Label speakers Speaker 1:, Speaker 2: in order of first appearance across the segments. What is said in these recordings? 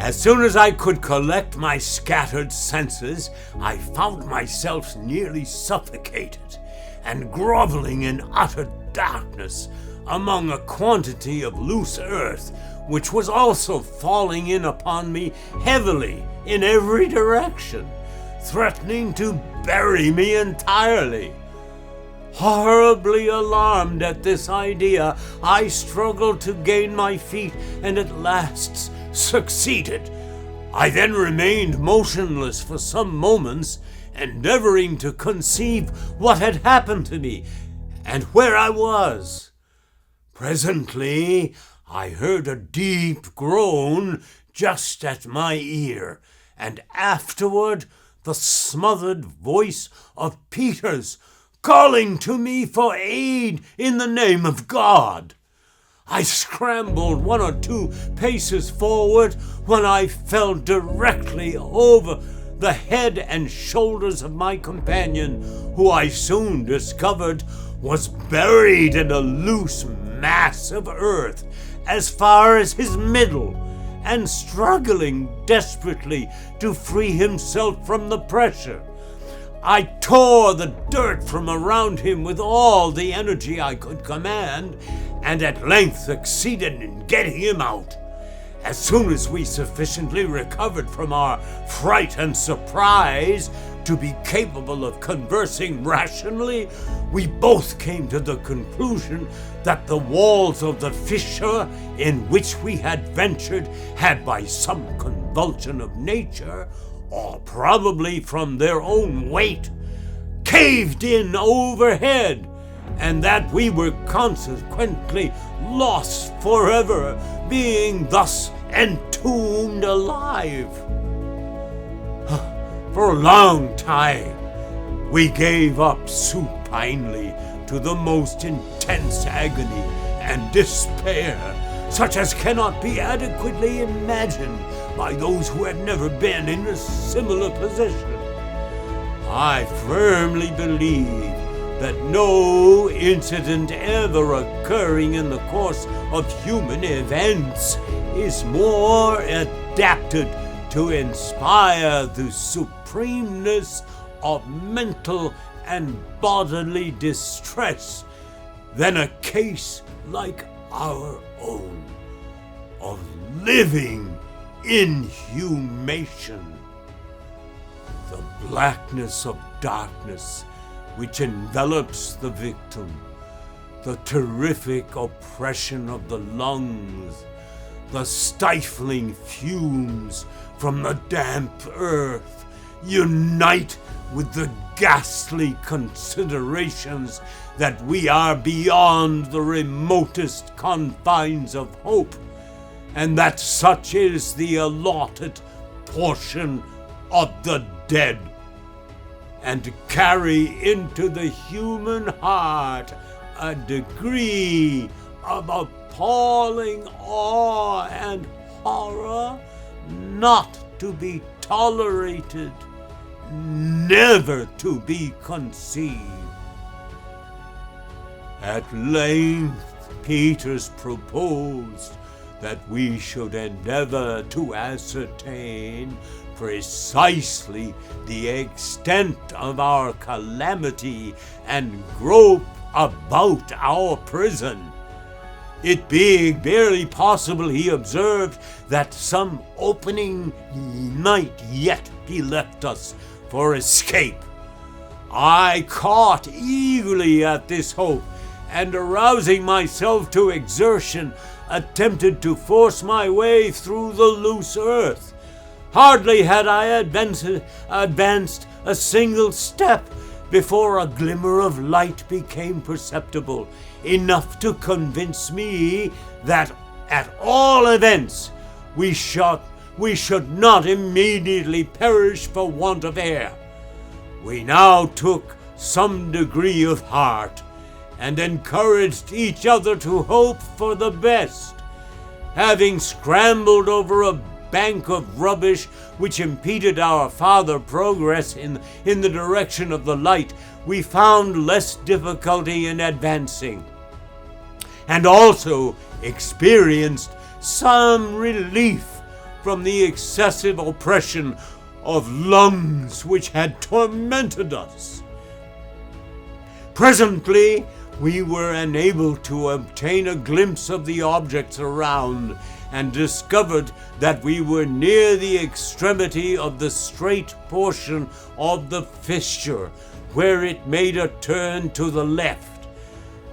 Speaker 1: As soon as I could collect my scattered senses, I found myself nearly suffocated and groveling in utter darkness among a quantity of loose earth, which was also falling in upon me heavily in every direction, threatening to bury me entirely. Horribly alarmed at this idea, I struggled to gain my feet and at last succeeded. I then remained motionless for some moments, endeavoring to conceive what had happened to me and where I was. Presently, I heard a deep groan just at my ear, and afterward the smothered voice of Peters calling to me for aid in the name of God. I scrambled 1 or 2 paces forward when I fell directly over the head and shoulders of my companion, who I soon discovered was buried in a loose mass of earth as far as his middle, and struggling desperately to free himself from the pressure. I tore the dirt from around him with all the energy I could command, and at length succeeded in getting him out. As soon as we sufficiently recovered from our fright and surprise to be capable of conversing rationally, we both came to the conclusion that the walls of the fissure in which we had ventured had, by some convulsion of nature, or probably from their own weight, caved in overhead, and that we were consequently lost forever, being thus entombed alive. For a long time, we gave up supinely to the most intense agony and despair, such as cannot be adequately imagined by those who have never been in a similar position. I firmly believe that no incident ever occurring in the course of human events is more adapted to inspire the supremeness of mental and bodily distress than a case like our own of living inhumation. The blackness of darkness which envelops the victim, the terrific oppression of the lungs, the stifling fumes from the damp earth, unite with the ghastly considerations that we are beyond the remotest confines of hope, and that such is the allotted portion of the dead, and carry into the human heart a degree of appalling awe and horror not to be tolerated, never to be conceived. At length, Peters proposed that we should endeavor to ascertain precisely the extent of our calamity and grope about our prison. It being barely possible, he observed, that some opening might yet be left us for escape. I caught eagerly at this hope, and arousing myself to exertion, attempted to force my way through the loose earth. Hardly had I advanced a single step before a glimmer of light became perceptible, enough to convince me that, at all events, we should not immediately perish for want of air. We now took some degree of heart, and encouraged each other to hope for the best. Having scrambled over a bank of rubbish which impeded our farther progress in the direction of the light, we found less difficulty in advancing, and also experienced some relief from the excessive oppression of lungs which had tormented us. Presently, we were enabled to obtain a glimpse of the objects around, and discovered that we were near the extremity of the straight portion of the fissure, where it made a turn to the left.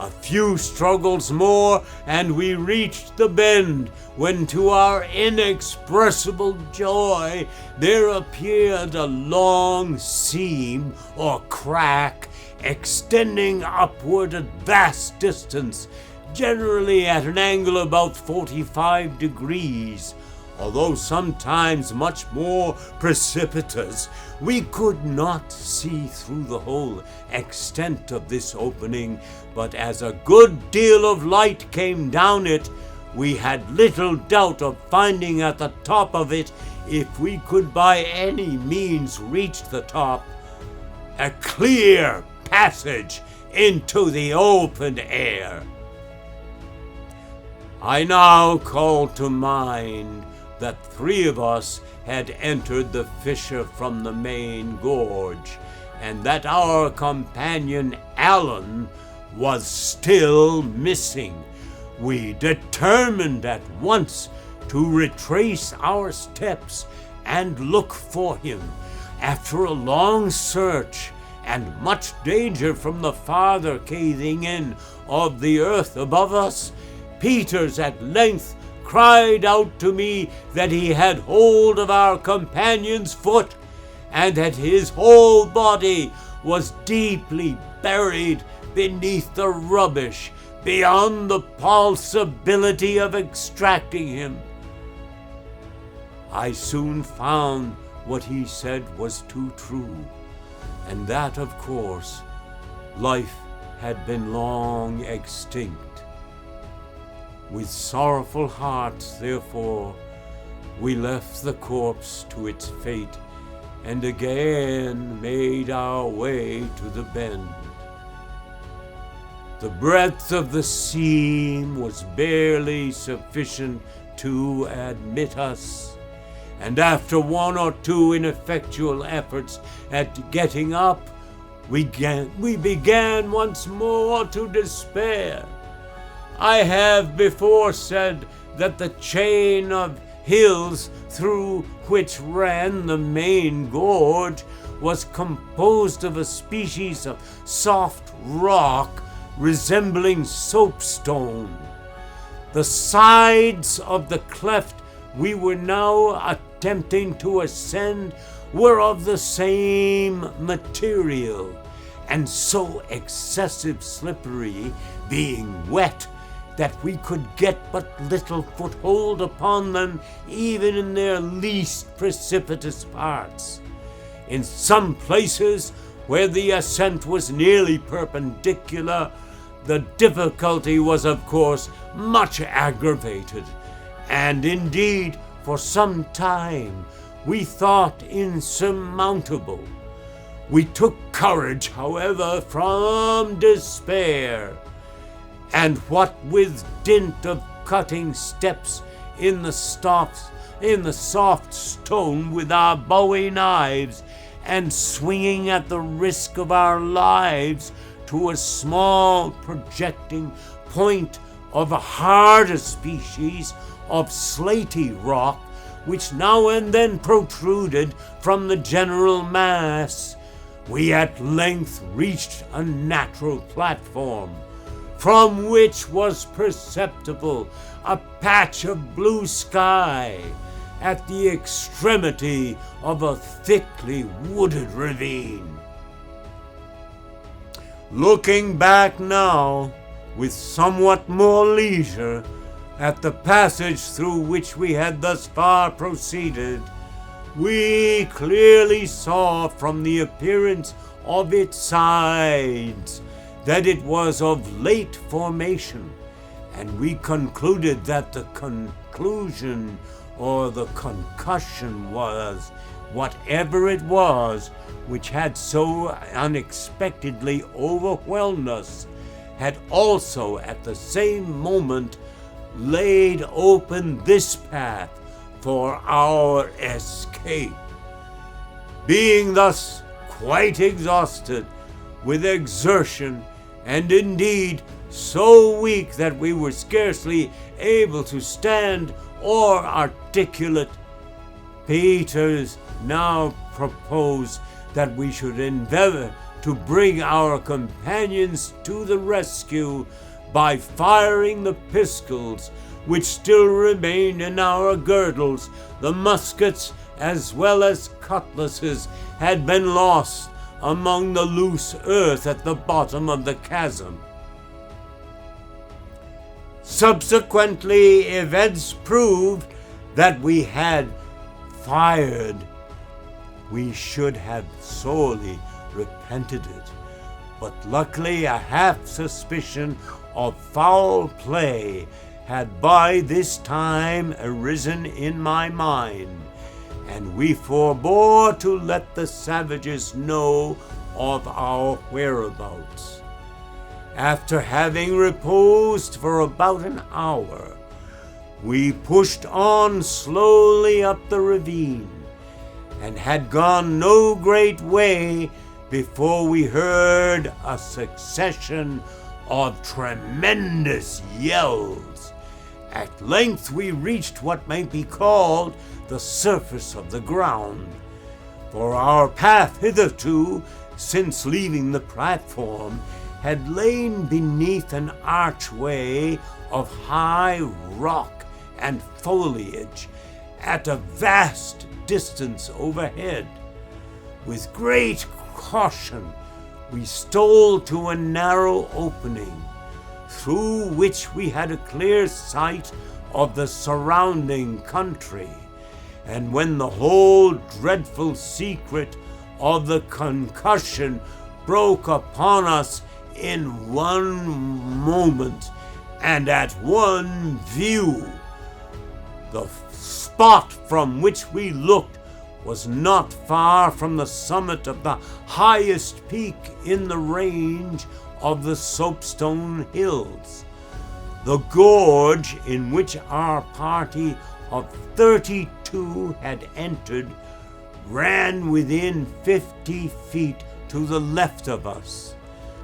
Speaker 1: A few struggles more, and we reached the bend, when to our inexpressible joy there appeared a long seam or crack extending upward a vast distance, generally at an angle about 45 degrees. Although sometimes much more precipitous, we could not see through the whole extent of this opening, but as a good deal of light came down it, we had little doubt of finding at the top of it, if we could by any means reach the top, a clear passage into the open air. I now call to mind that 3 of us had entered the fissure from the main gorge, and that our companion Allan was still missing. We determined at once to retrace our steps and look for him. After a long search and much danger from the farther caving in of the earth above us, Peters at length cried out to me that he had hold of our companion's foot, and that his whole body was deeply buried beneath the rubbish, beyond the possibility of extracting him. I soon found what he said was too true, and that, of course, life had been long extinct. With sorrowful hearts, therefore, we left the corpse to its fate, and again made our way to the bend. The breadth of the seam was barely sufficient to admit us, and after 1 or 2 ineffectual efforts at getting up, we began once more to despair. I have before said that the chain of hills through which ran the main gorge was composed of a species of soft rock resembling soapstone. The sides of the cleft we were now attempting to ascend were of the same material, and so excessive slippery, being wet, that we could get but little foothold upon them, even in their least precipitous parts. In some places, where the ascent was nearly perpendicular, the difficulty was, of course, much aggravated, and indeed, for some time, we thought insurmountable. We took courage, however, from despair, and what with dint of cutting steps in the soft stone with our bowie knives, and swinging at the risk of our lives to a small projecting point of a harder species of slaty rock, which now and then protruded from the general mass, we at length reached a natural platform, from which was perceptible a patch of blue sky at the extremity of a thickly wooded ravine. Looking back now, with somewhat more leisure, at the passage through which we had thus far proceeded, we clearly saw from the appearance of its sides that it was of late formation, and we concluded that the conclusion or the concussion was, whatever it was, which had so unexpectedly overwhelmed us, had also at the same moment laid open this path for our escape. Being thus quite exhausted with exertion, and indeed so weak that we were scarcely able to stand or articulate, Peters now proposed that we should endeavor to bring our companions to the rescue by firing the pistols which still remained in our girdles. The muskets as well as cutlasses had been lost among the loose earth at the bottom of the chasm. Subsequently, events proved that we had fired. We should have sorely repented it, but luckily a half suspicion of foul play had by this time arisen in my mind, and we forbore to let the savages know of our whereabouts. After having reposed for about an hour, we pushed on slowly up the ravine, and had gone no great way before we heard a succession of tremendous yells. At length we reached what might be called the surface of the ground, for our path hitherto, since leaving the platform, had lain beneath an archway of high rock and foliage at a vast distance overhead. With great caution, we stole to a narrow opening, through which we had a clear sight of the surrounding country, and when the whole dreadful secret of the concussion broke upon us in one moment and at one view, the spot from which we looked was not far from the summit of the highest peak in the range of the Soapstone Hills. The gorge in which our party of 32 had entered ran within 50 feet to the left of us,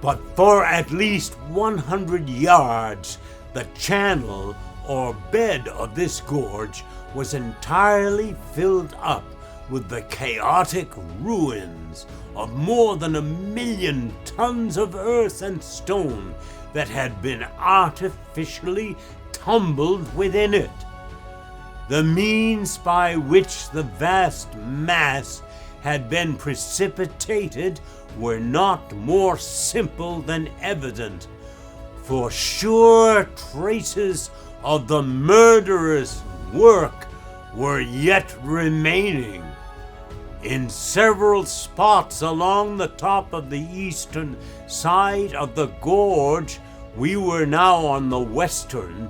Speaker 1: but for at least 100 yards the channel or bed of this gorge was entirely filled up with the chaotic ruins of more than 1,000,000 tons of earth and stone that had been artificially tumbled within it. The means by which the vast mass had been precipitated were not more simple than evident, for sure traces of the murderous work were yet remaining. In several spots along the top of the eastern side of the gorge, we were now on the western,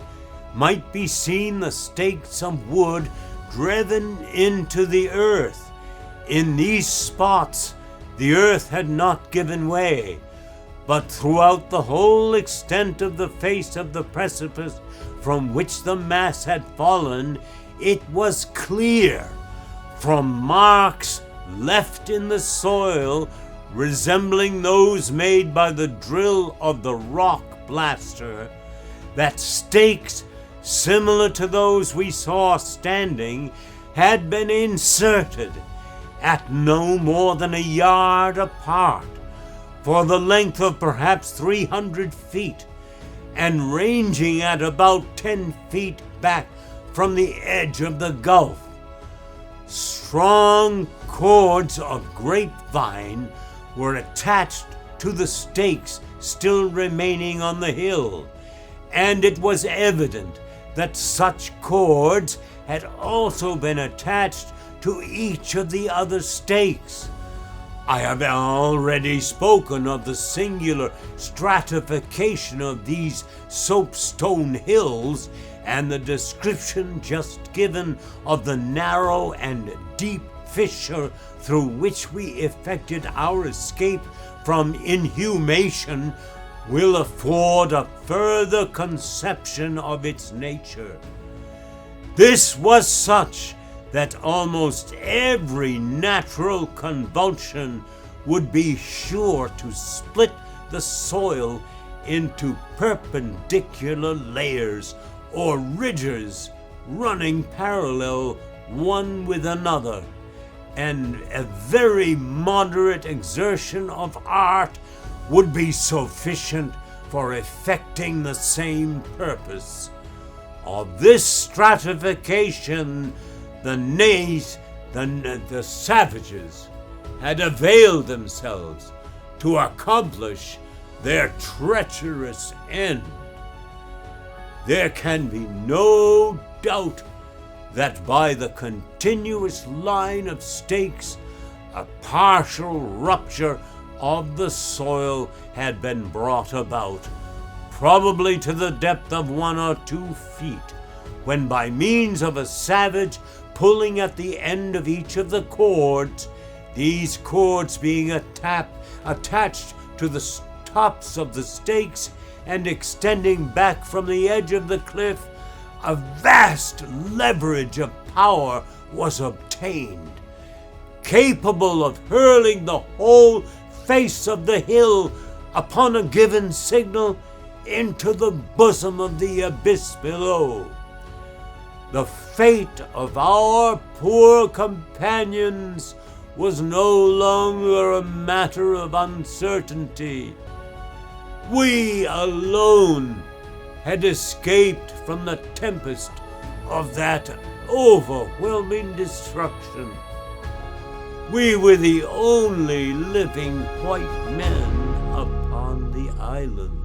Speaker 1: might be seen the stakes of wood driven into the earth. In these spots, the earth had not given way, but throughout the whole extent of the face of the precipice from which the mass had fallen, it was clear, from marks left in the soil resembling those made by the drill of the rock blaster, that stakes similar to those we saw standing had been inserted at no more than a yard apart, for the length of perhaps 300 feet, and ranging at about 10 feet back from the edge of the gulf. Strong cords of grapevine were attached to the stakes still remaining on the hill, and it was evident that such cords had also been attached to each of the other stakes. I have already spoken of the singular stratification of these soapstone hills, and the description just given of the narrow and deep fissure through which we effected our escape from inhumation will afford a further conception of its nature. This was such that almost every natural convulsion would be sure to split the soil into perpendicular layers or ridges running parallel one with another, and a very moderate exertion of art would be sufficient for effecting the same purpose. Of this stratification, the savages had availed themselves to accomplish their treacherous end. There can be no doubt that by the continuous line of stakes, a partial rupture of the soil had been brought about, probably to the depth of 1 or 2 feet, when by means of a savage pulling at the end of each of the cords, these cords being attached to the tops of the stakes and extending back from the edge of the cliff, a vast leverage of power was obtained, capable of hurling the whole face of the hill upon a given signal into the bosom of the abyss below. The fate of our poor companions was no longer a matter of uncertainty. We alone had escaped from the tempest of that overwhelming destruction. We were the only living white men upon the island.